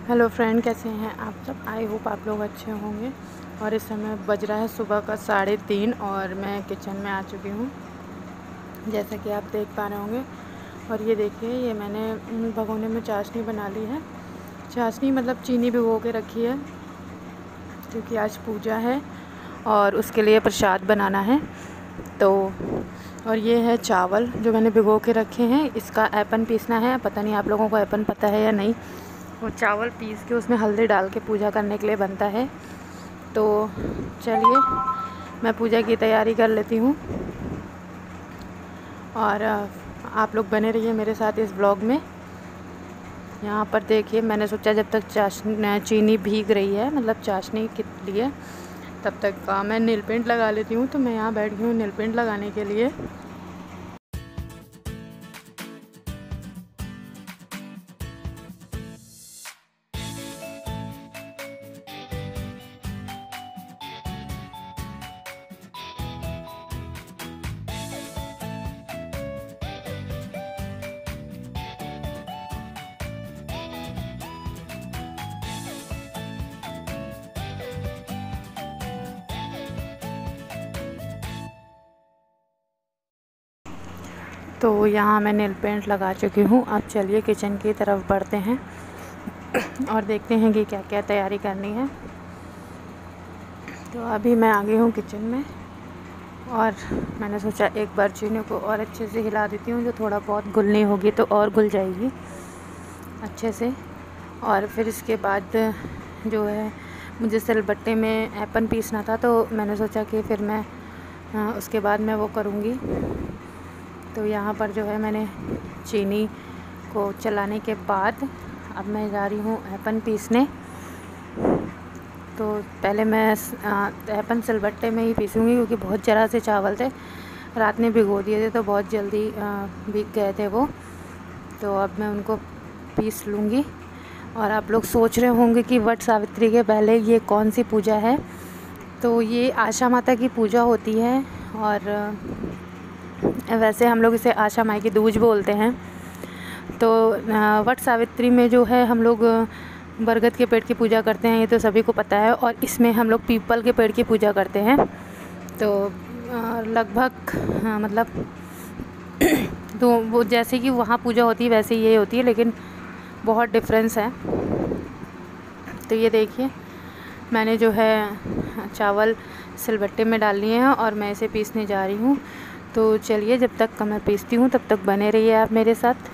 Hello friend, कैसे हैं आप सब। आई होप आप लोग अच्छे होंगे। और इस समय बज रहा है सुबह का 3:30 और मैं किचन में आ चुकी हूँ, जैसा कि आप देख पा रहे होंगे। और ये देखिए, ये मैंने भगोने में चाशनी बना ली है। चाशनी मतलब चीनी भिगो के रखी है, क्योंकि आज पूजा है और उसके लिए प्रसाद बनाना है। तो और ये है चावल जो मैंने भिगो के रखे हैं। इसका ऐपन पीसना है। पता नहीं आप लोगों को ऐपन पता है या नहीं। वो चावल पीस के उसमें हल्दी डाल के पूजा करने के लिए बनता है। तो चलिए मैं पूजा की तैयारी कर लेती हूँ और आप लोग बने रहिए मेरे साथ इस ब्लॉग में। यहाँ पर देखिए, मैंने सोचा जब तक चीनी भीग रही है, मतलब चाशनी के लिए, तब तक मैं नील पेंट लगा लेती हूँ। तो मैं यहाँ बैठ गई हूँ नील पेंट लगाने के लिए। तो यहाँ मैं नील पेंट लगा चुकी हूँ। अब चलिए किचन की तरफ बढ़ते हैं और देखते हैं कि क्या क्या तैयारी करनी है। तो अभी मैं आ गई हूँ किचन में और मैंने सोचा एक बार चीनी को और अच्छे से हिला देती हूँ। जो थोड़ा बहुत घुलनी होगी तो और घुल जाएगी अच्छे से। और फिर इसके बाद जो है, मुझे सिलबट्टे में ऐपन पीसना था, तो मैंने सोचा कि फिर मैं उसके बाद मैं वो करूँगी। तो यहाँ पर जो है, मैंने चीनी को चलाने के बाद अब मैं जा रही हूँ ऐपन पीसने। तो पहले मैं ऐपन सिलबट्टे में ही पीसूँगी, क्योंकि बहुत ज़रा से चावल थे, रात में भिगो दिए थे तो बहुत जल्दी भीग गए थे वो। तो अब मैं उनको पीस लूँगी। और आप लोग सोच रहे होंगे कि वट सावित्री के पहले ये कौन सी पूजा है। तो ये आशा माता की पूजा होती है, और वैसे हम लोग इसे आशा माई की दूज बोलते हैं। तो वट सावित्री में जो है, हम लोग बरगद के पेड़ की पूजा करते हैं, ये तो सभी को पता है। और इसमें हम लोग पीपल के पेड़ की पूजा करते हैं। तो लगभग मतलब तो वो जैसे कि वहाँ पूजा होती है वैसे ही ये होती है, लेकिन बहुत डिफरेंस है। तो ये देखिए, मैंने जो है चावल सिलबट्टे में डाल लिए हैं और मैं इसे पीसने जा रही हूँ। तो चलिए, जब तक मैं पीसती हूँ तब तक बने रहिए आप मेरे साथ।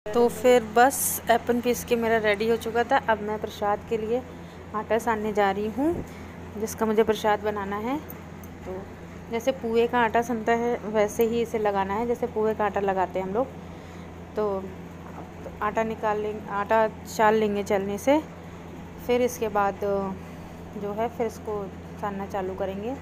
तो फिर बस ऐपन पीस के मेरा रेडी हो चुका था। अब मैं प्रसाद के लिए आटा सानने जा रही हूँ, जिसका मुझे प्रसाद बनाना है। तो जैसे पुए का आटा सनता है वैसे ही इसे लगाना है, जैसे पुए का आटा लगाते हैं हम लोग। तो आटा निकाल लेंगे, आटा चाल लेंगे चलने से। फिर इसके बाद जो है, फिर इसको सानना चालू करेंगे।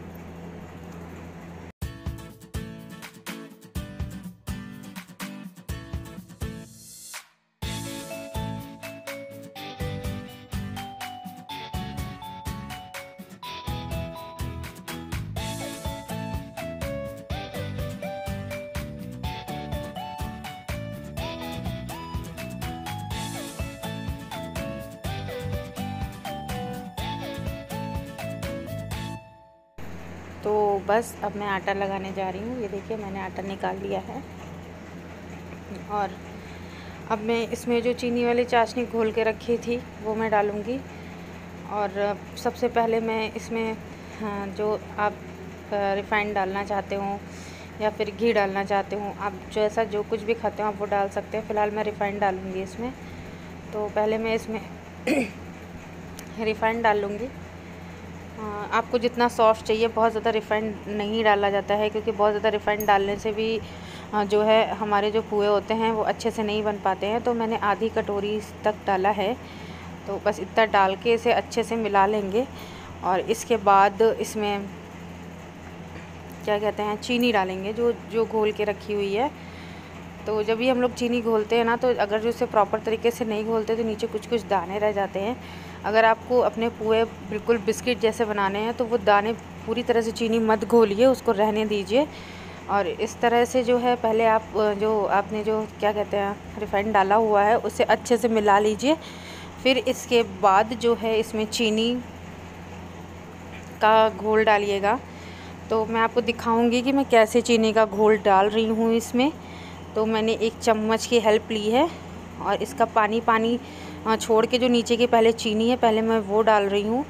तो बस अब मैं आटा लगाने जा रही हूँ। ये देखिए मैंने आटा निकाल लिया है और अब मैं इसमें जो चीनी वाली चाशनी घोल के रखी थी वो मैं डालूँगी। और सबसे पहले मैं इसमें जो आप रिफ़ाइंड डालना चाहते हो या फिर घी डालना चाहते हो, आप जैसा जो कुछ भी खाते हो आप वो डाल सकते हैं। फ़िलहाल मैं रिफ़ाइंड डालूँगी इसमें। तो पहले मैं इसमें रिफ़ाइंड डाल लूँगी। आपको जितना सॉफ़्ट चाहिए, बहुत ज़्यादा रिफ़ाइंड नहीं डाला जाता है क्योंकि बहुत ज़्यादा रिफ़ाइंड डालने से भी जो है हमारे जो पुए होते हैं वो अच्छे से नहीं बन पाते हैं। तो मैंने आधी कटोरी तक डाला है। तो बस इतना डाल के इसे अच्छे से मिला लेंगे और इसके बाद इसमें क्या कहते हैं चीनी डालेंगे जो घोल के रखी हुई है। तो जब भी हम लोग चीनी घोलते हैं ना, तो अगर जो इसे प्रॉपर तरीके से नहीं घोलते तो नीचे कुछ कुछ दाने रह जाते हैं। अगर आपको अपने पुए बिल्कुल बिस्किट जैसे बनाने हैं तो वो दाने पूरी तरह से चीनी मत घोलिए, उसको रहने दीजिए। और इस तरह से जो है पहले आपने जो क्या कहते हैं रिफ़ाइंड डाला हुआ है उसे अच्छे से मिला लीजिए। फिर इसके बाद जो है इसमें चीनी का घोल डालिएगा। तो मैं आपको दिखाऊंगी कि मैं कैसे चीनी का घोल डाल रही हूँ इसमें। तो मैंने एक चम्मच की हेल्प ली है और इसका पानी छोड़ के जो नीचे की पहले चीनी है पहले मैं वो डाल रही हूँ,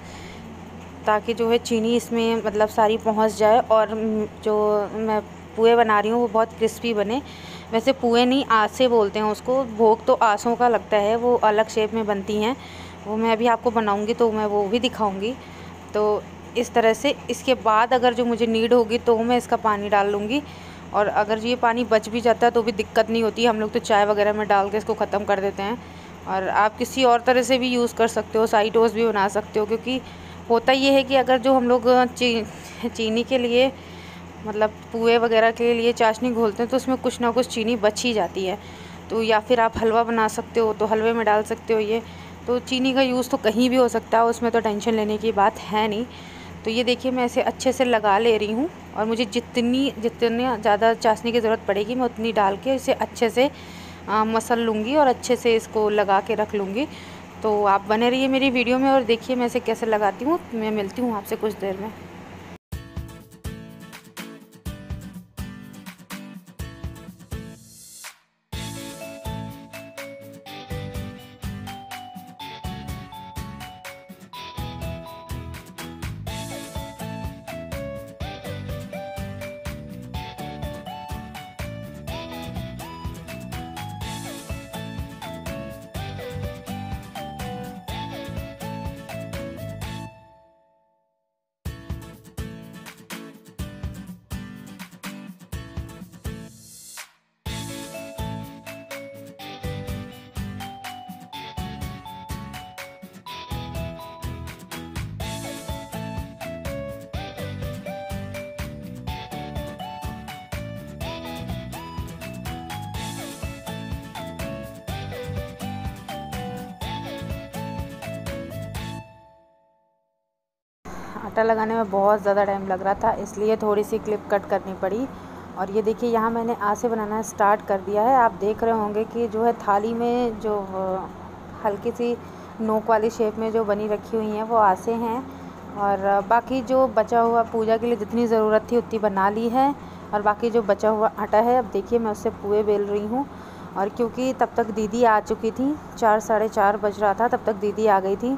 ताकि जो है चीनी इसमें मतलब सारी पहुँच जाए और जो मैं पुए बना रही हूँ वो बहुत क्रिस्पी बने। वैसे पुए नहीं, आसे बोलते हैं उसको। भोग तो आसों का लगता है, वो अलग शेप में बनती हैं। वो मैं अभी आपको बनाऊँगी तो मैं वो भी दिखाऊँगी। तो इस तरह से इसके बाद अगर जो मुझे नीड होगी तो मैं इसका पानी डाल लूँगी। और अगर ये पानी बच भी जाता है तो भी दिक्कत नहीं होती। हम लोग तो चाय वगैरह में डाल के इसको ख़त्म कर देते हैं। और आप किसी और तरह से भी यूज़ कर सकते हो, साई टोस्ट भी बना सकते हो। क्योंकि होता ये है कि अगर जो हम लोग चीनी के लिए मतलब पुए वगैरह के लिए चाशनी घोलते हैं तो उसमें कुछ ना कुछ चीनी बच ही जाती है। तो या फिर आप हलवा बना सकते हो तो हलवे में डाल सकते हो ये। तो चीनी का यूज़ तो कहीं भी हो सकता है, उसमें तो टेंशन लेने की बात है नहीं। तो ये देखिए मैं इसे अच्छे से लगा ले रही हूँ और मुझे जितनी ज़्यादा चाशनी की ज़रूरत पड़ेगी मैं उतनी डाल के इसे अच्छे से मसल लूँगी और अच्छे से इसको लगा के रख लूँगी। तो आप बने रहिए मेरी वीडियो में और देखिए मैं इसे कैसे लगाती हूँ। मैं मिलती हूँ आपसे कुछ देर में। आटा लगाने में बहुत ज़्यादा टाइम लग रहा था, इसलिए थोड़ी सी क्लिप कट करनी पड़ी। और ये देखिए यहाँ मैंने आसे बनाना स्टार्ट कर दिया है। आप देख रहे होंगे कि जो है थाली में जो हल्की सी नोक वाली शेप में जो बनी रखी हुई हैं वो आसे हैं। और बाकी जो बचा हुआ पूजा के लिए जितनी ज़रूरत थी उतनी बना ली है। और बाकी जो बचा हुआ आटा है, अब देखिए मैं उससे पुए बेल रही हूँ। और क्योंकि तब तक दीदी आ चुकी थी, 4 साढ़े 4 बज रहा था, तब तक दीदी आ गई थी।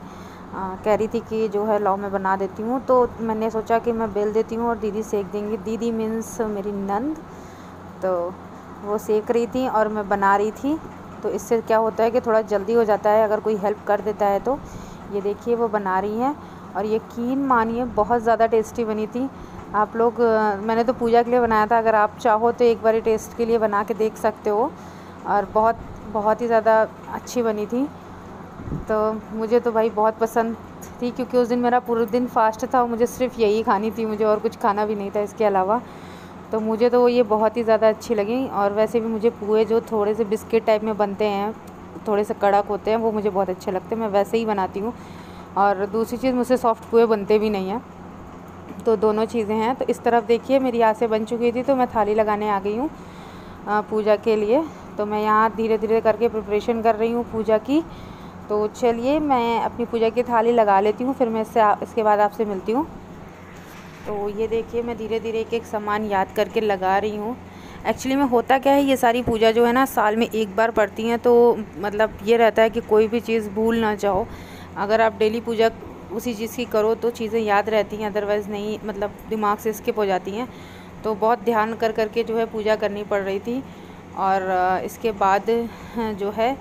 कह रही थी कि जो है लाओ मैं बना देती हूँ। तो मैंने सोचा कि मैं बेल देती हूँ और दीदी सेक देंगी। दीदी मीन्स मेरी नंद। तो वो सेक रही थी और मैं बना रही थी। तो इससे क्या होता है कि थोड़ा जल्दी हो जाता है अगर कोई हेल्प कर देता है तो। ये देखिए वो बना रही हैं और यकीन मानिए बहुत ज़्यादा टेस्टी बनी थी। आप लोग मैंने तो पूजा के लिए बनाया था, अगर आप चाहो तो एक बार टेस्ट के लिए बना के देख सकते हो। और बहुत ही ज़्यादा अच्छी बनी थी। तो मुझे तो भाई बहुत पसंद थी, क्योंकि उस दिन मेरा पूरा दिन फास्ट था और मुझे सिर्फ यही खानी थी, मुझे और कुछ खाना भी नहीं था इसके अलावा। तो मुझे तो ये बहुत ही ज़्यादा अच्छी लगी। और वैसे भी मुझे पुए जो थोड़े से बिस्किट टाइप में बनते हैं, थोड़े से कड़क होते हैं, वो मुझे बहुत अच्छे लगते हैं। मैं वैसे ही बनाती हूँ। और दूसरी चीज़, मुझसे सॉफ्ट पुए बनते भी नहीं हैं। तो दोनों चीज़ें हैं। तो इस तरफ देखिए मेरी आसे बन चुकी थी, तो मैं थाली लगाने आ गई हूँ पूजा के लिए। तो मैं यहाँ धीरे धीरे करके प्रिपरेशन कर रही हूँ पूजा की। तो चलिए मैं अपनी पूजा की थाली लगा लेती हूँ, फिर मैं इसके बाद आपसे मिलती हूँ। तो ये देखिए मैं धीरे धीरे एक एक सामान याद करके लगा रही हूँ। एक्चुअली में होता क्या है, ये सारी पूजा जो है ना साल में एक बार पड़ती हैं, तो मतलब ये रहता है कि कोई भी चीज़ भूल ना जाओ। अगर आप डेली पूजा उसी चीज़ की करो तो चीज़ें याद रहती हैं, अदरवाइज़ नहीं, मतलब दिमाग से स्किप हो जाती हैं। तो बहुत ध्यान कर करके जो है पूजा करनी पड़ रही थी। और इसके बाद जो है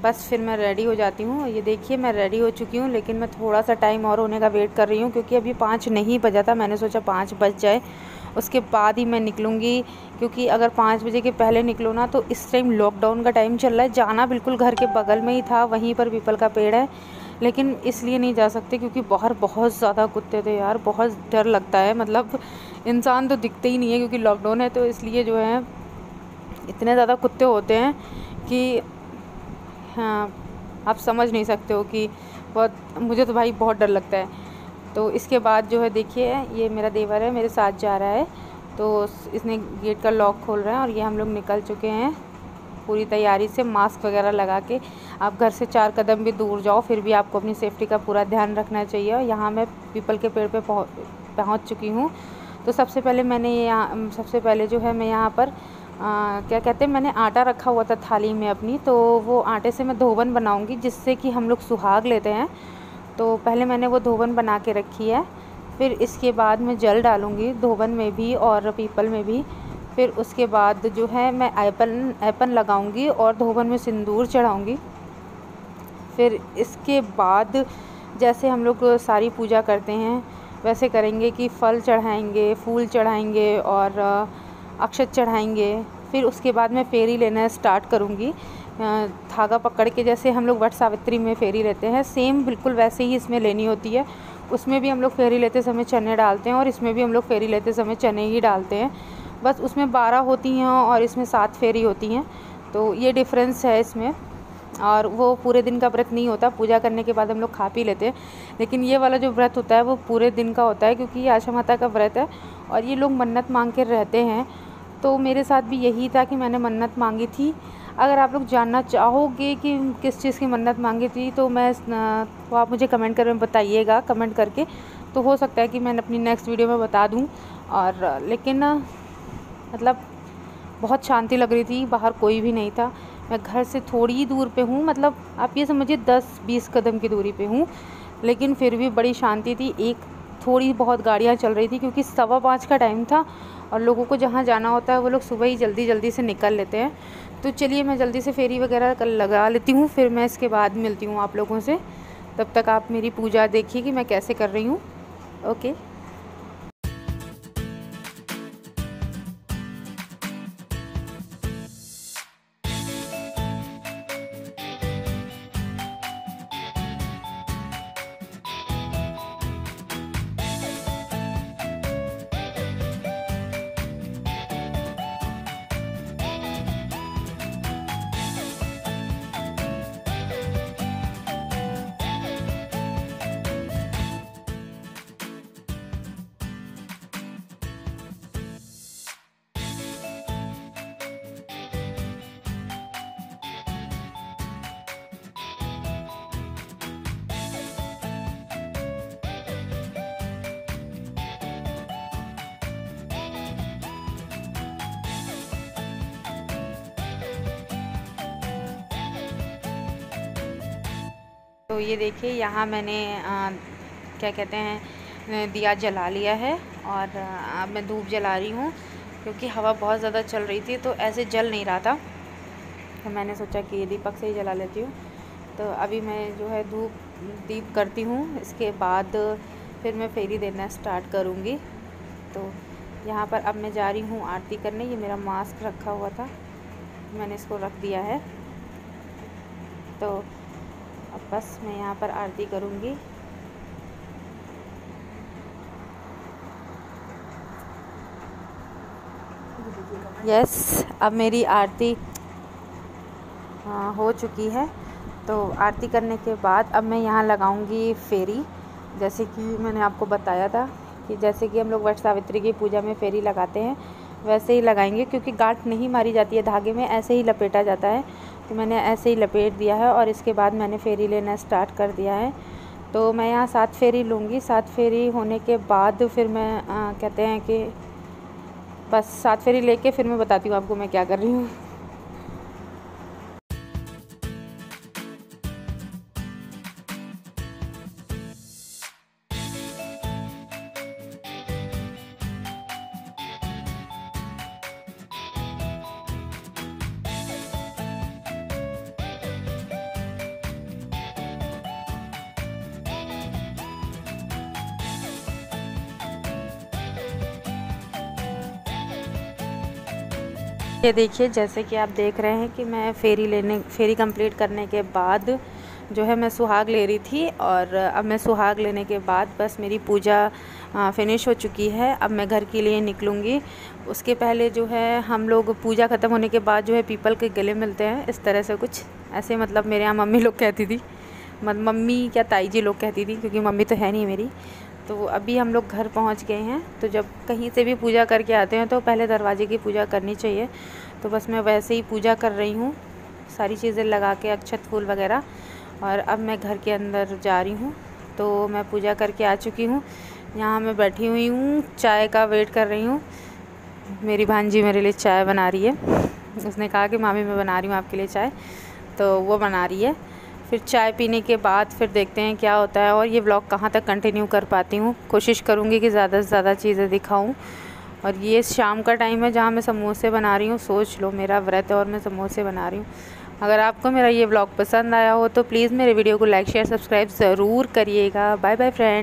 बस फिर मैं रेडी हो जाती हूँ। ये देखिए मैं रेडी हो चुकी हूँ, लेकिन मैं थोड़ा सा टाइम और होने का वेट कर रही हूँ, क्योंकि अभी 5 नहीं बजा था। मैंने सोचा 5 बज जाए उसके बाद ही मैं निकलूँगी, क्योंकि अगर 5 बजे के पहले निकलो ना तो इस टाइम लॉकडाउन का टाइम चल रहा है। जाना बिल्कुल घर के बगल में ही था, वहीं पर पीपल का पेड़ है, लेकिन इसलिए नहीं जा सकते क्योंकि बाहर बहुत ज़्यादा कुत्ते थे यार, बहुत डर लगता है। मतलब इंसान तो दिखते ही नहीं है क्योंकि लॉकडाउन है, तो इसलिए जो है इतने ज़्यादा कुत्ते होते हैं कि हाँ, आप समझ नहीं सकते हो कि बहुत, मुझे तो भाई बहुत डर लगता है। तो इसके बाद जो है देखिए ये मेरा देवर है, मेरे साथ जा रहा है, तो इसने गेट का लॉक खोल रहा है और ये हम लोग निकल चुके हैं पूरी तैयारी से, मास्क वगैरह लगा के। आप घर से 4 कदम भी दूर जाओ फिर भी आपको अपनी सेफ्टी का पूरा ध्यान रखना चाहिए। यहाँ मैं पीपल के पेड़ पे पहुँच चुकी हूँ। तो सबसे पहले जो है मैं यहाँ पर क्या कहते हैं, मैंने आटा रखा हुआ था थाली में अपनी, तो वो आटे से मैं धोवन बनाऊंगी जिससे कि हम लोग सुहाग लेते हैं। तो पहले मैंने वो धोवन बना के रखी है, फिर इसके बाद मैं जल डालूंगी धोवन में भी और पीपल में भी। फिर उसके बाद जो है मैं ऐपन लगाऊंगी और धोवन में सिंदूर चढ़ाऊंगी। फिर इसके बाद जैसे हम लोग सारी पूजा करते हैं वैसे करेंगे कि फल चढ़ाएंगे, फूल चढ़ाएंगे और अक्षत चढ़ाएंगे। फिर उसके बाद मैं फेरी लेना स्टार्ट करूँगी, धागा पकड़ के, जैसे हम लोग वट सावित्री में फेरी लेते हैं सेम बिल्कुल वैसे ही इसमें लेनी होती है। उसमें भी हम लोग फेरी लेते समय चने डालते हैं और इसमें भी हम लोग फेरी लेते समय चने ही डालते हैं। बस उसमें 12 होती हैं और इसमें 7 फेरी होती हैं, तो ये डिफरेंस है इसमें। और वो पूरे दिन का व्रत नहीं होता, पूजा करने के बाद हम लोग खा पी लेते हैं, लेकिन ये वाला जो व्रत होता है वो पूरे दिन का होता है, क्योंकि ये आशा माता का व्रत है और ये लोग मन्नत मांग के रहते हैं। तो मेरे साथ भी यही था कि मैंने मन्नत मांगी थी। अगर आप लोग जानना चाहोगे कि किस चीज़ की मन्नत मांगी थी तो तो आप मुझे कमेंट करके बताइएगा, कमेंट करके, तो हो सकता है कि मैं अपनी नेक्स्ट वीडियो में बता दूं। और लेकिन मतलब बहुत शांति लग रही थी, बाहर कोई भी नहीं था। मैं घर से थोड़ी ही दूर पे हूँ, मतलब आप ये समझिए 10-20 कदम की दूरी पे हूँ, लेकिन फिर भी बड़ी शांति थी। एक थोड़ी बहुत गाड़ियाँ चल रही थी क्योंकि 5:15 का टाइम था और लोगों को जहाँ जाना होता है वो लोग सुबह ही जल्दी से निकल लेते हैं। तो चलिए मैं जल्दी से फेरी वगैरह लगा लेती हूँ, फिर मैं इसके बाद मिलती हूँ आप लोगों से। तब तक आप मेरी पूजा देखिए कि मैं कैसे कर रही हूँ। ओके। तो ये देखिए यहाँ मैंने क्या कहते हैं दिया जला लिया है और अब मैं धूप जला रही हूँ, क्योंकि हवा बहुत ज़्यादा चल रही थी तो ऐसे जल नहीं रहा था, तो मैंने सोचा कि ये दीपक से ही जला लेती हूँ। तो अभी मैं जो है दीप करती हूँ, इसके बाद फिर मैं फेरी देना स्टार्ट करूँगी। तो यहाँ पर अब मैं जा रही हूँ आरती करने। ये मेरा मास्क रखा हुआ था, मैंने इसको रख दिया है। तो अब बस मैं यहाँ पर आरती करूँगी। यस, अब मेरी आरती हो चुकी है। तो आरती करने के बाद अब मैं यहाँ लगाऊंगी फेरी, जैसे कि मैंने आपको बताया था कि जैसे कि हम लोग वट सावित्री की पूजा में फेरी लगाते हैं वैसे ही लगाएंगे, क्योंकि गांठ नहीं मारी जाती है धागे में, ऐसे ही लपेटा जाता है। तो मैंने ऐसे ही लपेट दिया है और इसके बाद मैंने फेरी लेना स्टार्ट कर दिया है। तो मैं यहाँ 7 फेरी लूँगी। 7 फेरी होने के बाद फिर मैं कहते हैं कि बस 7 फेरी लेके फिर मैं बताती हूँ आपको मैं क्या कर रही हूँ। ये देखिए, जैसे कि आप देख रहे हैं कि मैं फेरी कंप्लीट करने के बाद जो है मैं सुहाग ले रही थी, और अब मैं सुहाग लेने के बाद बस मेरी पूजा फिनिश हो चुकी है। अब मैं घर के लिए निकलूँगी। उसके पहले जो है हम लोग पूजा ख़त्म होने के बाद जो है पीपल के गले मिलते हैं, इस तरह से कुछ ऐसे, मतलब मेरे यहाँ मम्मी लोग कहती थी, मम्मी क्या ताई जी लोग कहती थी, क्योंकि मम्मी तो है नहीं मेरी। तो अभी हम लोग घर पहुंच गए हैं। तो जब कहीं से भी पूजा करके आते हैं तो पहले दरवाजे की पूजा करनी चाहिए। तो बस मैं वैसे ही पूजा कर रही हूँ, सारी चीज़ें लगा के, अक्षत फूल वगैरह। और अब मैं घर के अंदर जा रही हूँ। तो मैं पूजा करके आ चुकी हूँ। यहाँ मैं बैठी हुई हूँ, चाय का वेट कर रही हूँ। मेरी भांजी मेरे लिए चाय बना रही है। उसने कहा कि मामी मैं बना रही हूँ आपके लिए चाय, तो वो बना रही है। फिर चाय पीने के बाद फिर देखते हैं क्या होता है, और ये व्लॉग कहाँ तक कंटिन्यू कर पाती हूँ। कोशिश करूँगी कि ज़्यादा से ज़्यादा चीज़ें दिखाऊँ। और ये शाम का टाइम है जहाँ मैं समोसे बना रही हूँ। सोच लो, मेरा व्रत है और मैं समोसे बना रही हूँ। अगर आपको मेरा ये व्लॉग पसंद आया हो तो प्लीज़ मेरे वीडियो को लाइक शेयर सब्सक्राइब ज़रूर करिएगा। Bye bye friend.